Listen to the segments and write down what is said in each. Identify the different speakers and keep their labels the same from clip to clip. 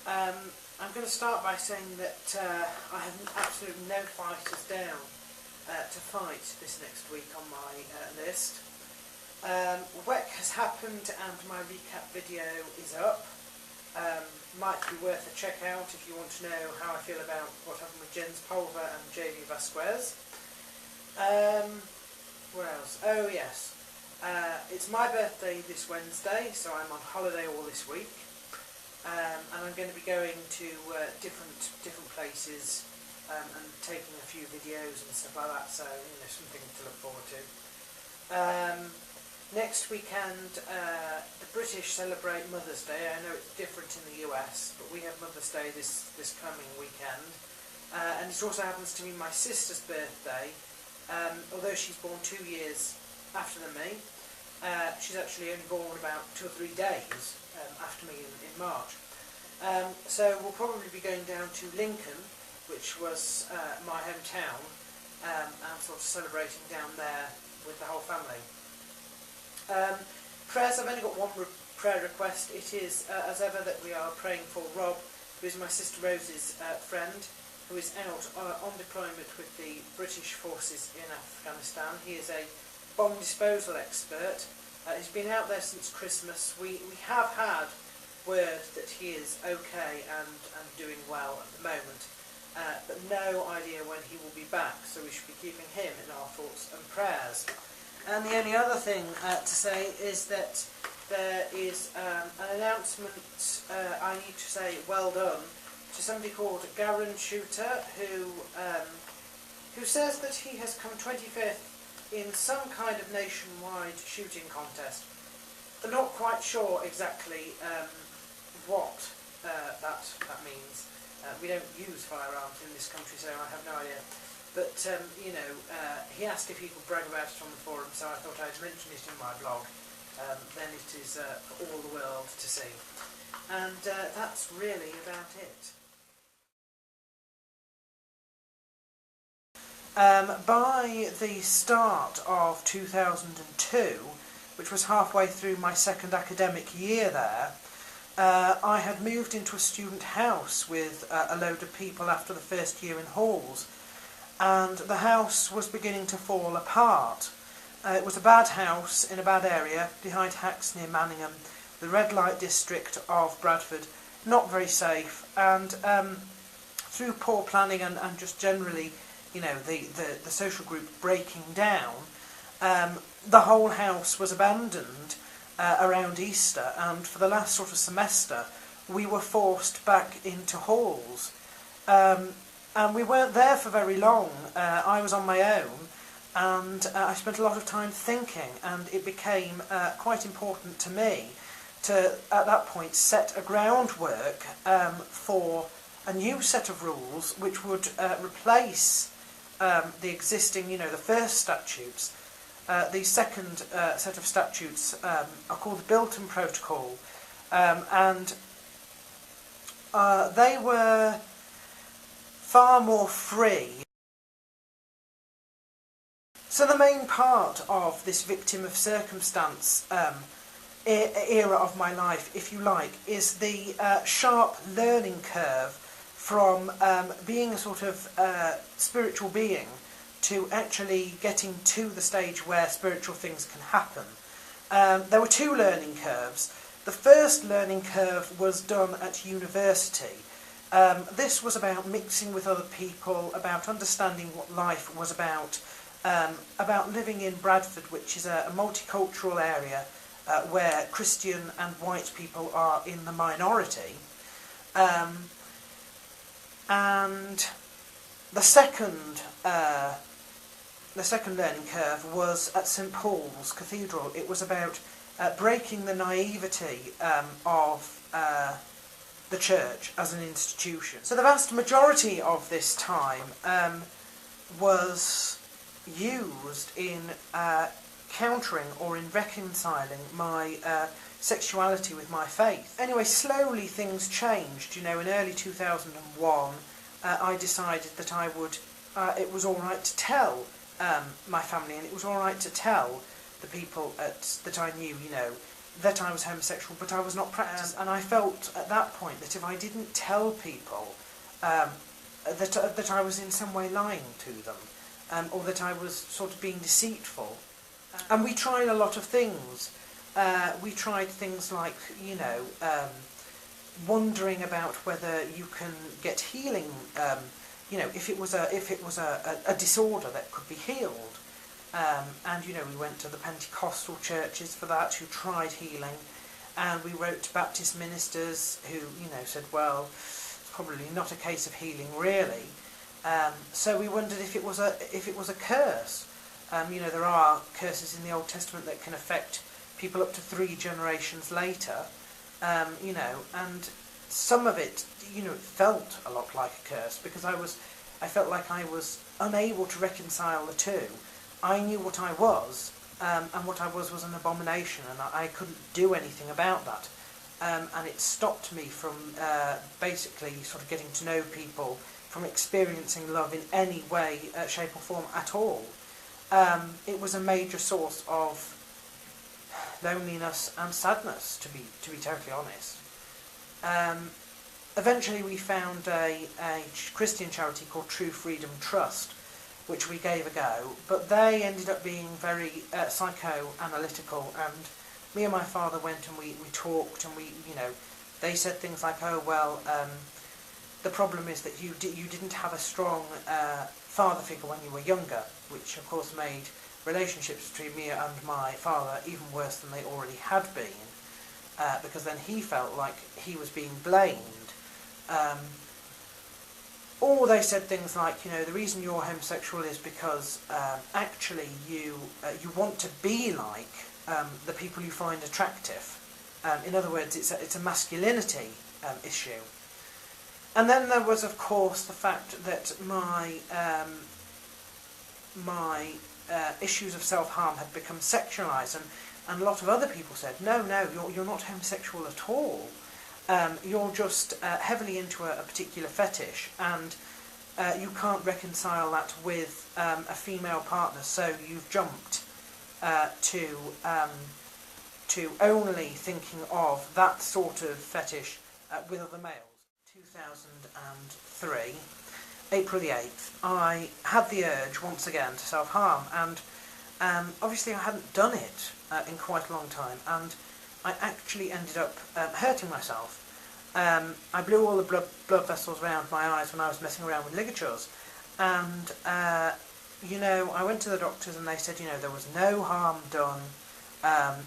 Speaker 1: I'm going to start by saying that I have absolutely no fighters down to fight this next week on my list. WEC has happened and my recap video is up. Might be worth a check out if you want to know how I feel about what happened with Jens Pulver and Javier Vazquez. Where else? Oh yes, it's my birthday this Wednesday, so I'm on holiday all this week. And I'm going to be going to different places and taking a few videos and stuff like that, so something to look forward to. Next weekend the British celebrate Mother's Day. I know it's different in the US, but we have Mother's Day this coming weekend. And it also happens to be my sister's birthday. Although she's born 2 years after than me, she's actually only born about 2 or 3 days after me in March. So we'll probably be going down to Lincoln, which was my hometown, and sort of celebrating down there with the whole family. Prayers, I've only got one prayer request. It is, as ever, that we are praying for Rob, who is my sister Rose's friend, who is out on deployment with the British forces in Afghanistan. He is a bomb disposal expert. He's been out there since Christmas. We have had word that he is okay and doing well at the moment, but no idea when he will be back, so we should be keeping him in our thoughts and prayers. And the only other thing to say is that there is an announcement. I need to say well done to somebody called Garen Shooter, who says that he has come 25th in some kind of nationwide shooting contest. I'm not quite sure exactly what that means. We don't use firearms in this country, so I have no idea. But he asked if he could brag about it on the forum, so I thought I'd mention it in my blog. Then it is for all the world to see. And that's really about it. By the start of 2002, which was halfway through my second academic year there, I had moved into a student house with a load of people after the first year in halls, and the house was beginning to fall apart. It was a bad house in a bad area, behind Hacks near Manningham, the red light district of Bradford, not very safe, and through poor planning and just generally, the social group breaking down, the whole house was abandoned around Easter, and for the last sort of semester we were forced back into halls, and we weren't there for very long. I was on my own, and I spent a lot of time thinking, and it became quite important to me to, at that point, set a groundwork for a new set of rules which would replace the existing, the first statutes. The second set of statutes are called the Bilton Protocol, and they were far more free. So the main part of this victim of circumstance era of my life, if you like, is the sharp learning curve from being a sort of spiritual being to actually getting to the stage where spiritual things can happen. There were two learning curves. The first learning curve was done at university. This was about mixing with other people, about understanding what life was about living in Bradford, which is a multicultural area where Christian and white people are in the minority. And the second learning curve was at St Paul's Cathedral. It was about breaking the naivety of the church as an institution. So the vast majority of this time was used in countering or in reconciling my sexuality with my faith. Anyway, slowly things changed. In early 2001, I decided that I would. It was all right to tell my family, and it was all right to tell the people that I knew. that I was homosexual, but I was not practicing. And I felt at that point that if I didn't tell people that I was in some way lying to them, or that I was sort of being deceitful. And we tried a lot of things. We tried things like, wondering about whether you can get healing, if it was a disorder that could be healed. And we went to the Pentecostal churches for that, who tried healing, and we wrote to Baptist ministers who, said, well, it's probably not a case of healing really. So we wondered if it was a curse. There are curses in the Old Testament that can affect people up to 3 generations later, and some of it, felt a lot like a curse, because I felt like I was unable to reconcile the two. I knew what I was, and what I was an abomination, and I couldn't do anything about that. And it stopped me from basically sort of getting to know people, from experiencing love in any way, shape or form at all. It was a major source of loneliness and sadness, to be totally honest. Eventually we found a Christian charity called True Freedom Trust, which we gave a go, but they ended up being very psychoanalytical, and me and my father went and we talked, and they said things like, oh well, the problem is that you didn't have a strong father figure when you were younger, which of course made relationships between me and my father even worse than they already had been, because then he felt like he was being blamed. Or they said things like, the reason you're homosexual is because actually you want to be like the people you find attractive. In other words, it's a masculinity issue. And then there was, of course, the fact that my issues of self-harm had become sexualised, and a lot of other people said, no, you're not homosexual at all. You're just heavily into a particular fetish, and you can't reconcile that with a female partner, so you've jumped to only thinking of that sort of fetish with other males. 2003, April the 8th, I had the urge once again to self-harm, and obviously I hadn't done it in quite a long time, and I actually ended up hurting myself. I blew all the blood vessels around my eyes when I was messing around with ligatures, and I went to the doctors and they said, there was no harm done,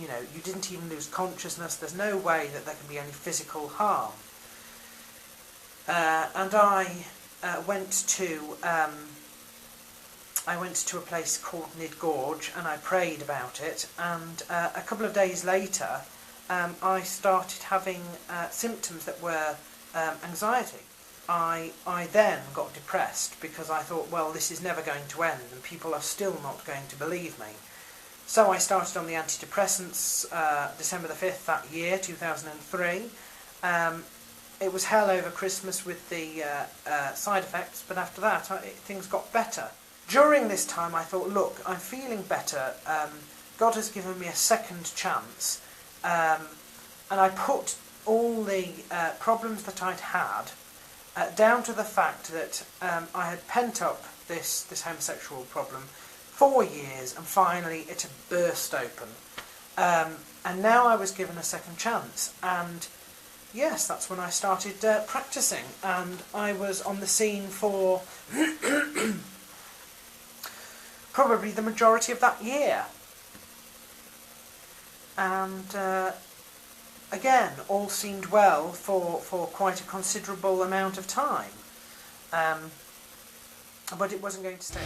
Speaker 1: you didn't even lose consciousness, there's no way that there can be any physical harm. And I went to a place called Nid Gorge, and I prayed about it, and a couple of days later I started having symptoms that were anxiety. I then got depressed because I thought, well, this is never going to end and people are still not going to believe me. So I started on the antidepressants December the 5th that year, 2003. It was hell over Christmas with the side effects, but after that things got better. During this time I thought, look, I'm feeling better, God has given me a second chance, and I put all the problems that I'd had down to the fact that I had pent up this homosexual problem for years, and finally it had burst open. And now I was given a second chance, and yes, that's when I started practicing, and I was on the scene for probably the majority of that year. And again, all seemed well for quite a considerable amount of time, but it wasn't going to stay.